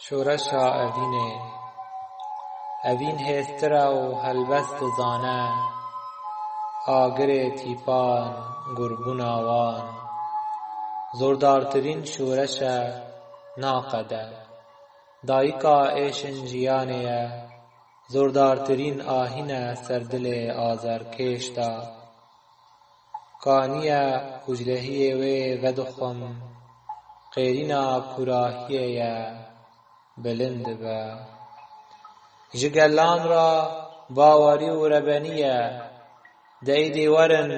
شۆرەشا ئەڤینێ ئەڤین هێزترە و هەلبەست زانە ئاگرێ تیپان گوربوونا وان زۆردارترین شۆرەشە ناقەدە دایکا ئێشن ژیانەیە زۆردارترین ئاهینە سەردلێ ئازارکێشدا کانیە کوژلەهیێ وێ ڤەدخۆم قێرینا کوراهیەیە بلند بە ji gelan ra bawerî û rebeniye deîdê werin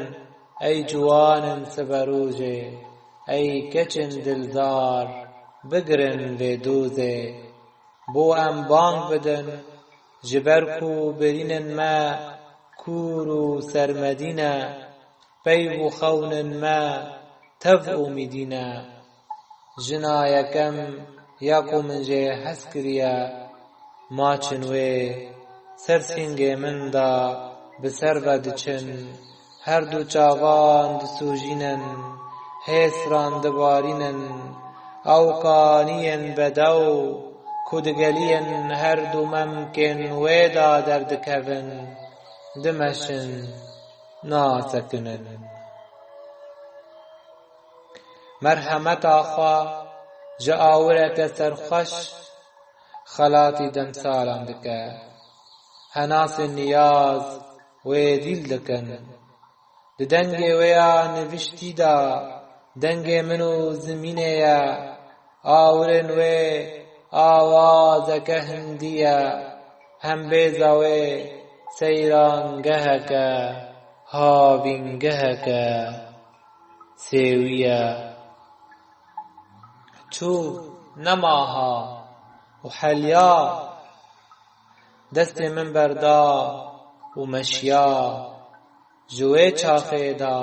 ey ciwanin siberûjê ey keçin dildar bigirin vê dûzê bo em bang bidin ji ber ku birînên me kûr û sermedîne peyv û xewnên me tev û mîdîne jina yekem ya ku min jê hez kiriye maçin wê ser sîngê min da bi ser ve diçin her du çavan disûjînin hêsran dibarînin ew kaniyên bedew ku digelîyên her du memkên wê da derdikevin dimeşin nasekinin merhemeta xwe ji awireke serxweş xelatî demsalan dike henasên niyaz wê dîl dikin di dengê wê ya nivîştî da dengê min û zimînê ye awirên wê awazeke hindî ye hembêza wê seyrangeheke havîngeheke sêwî ye çû nemaha û helya destê min berda û meşya ji wê çaxê da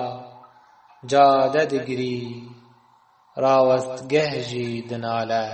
cade digirî rawestgeh jî dinale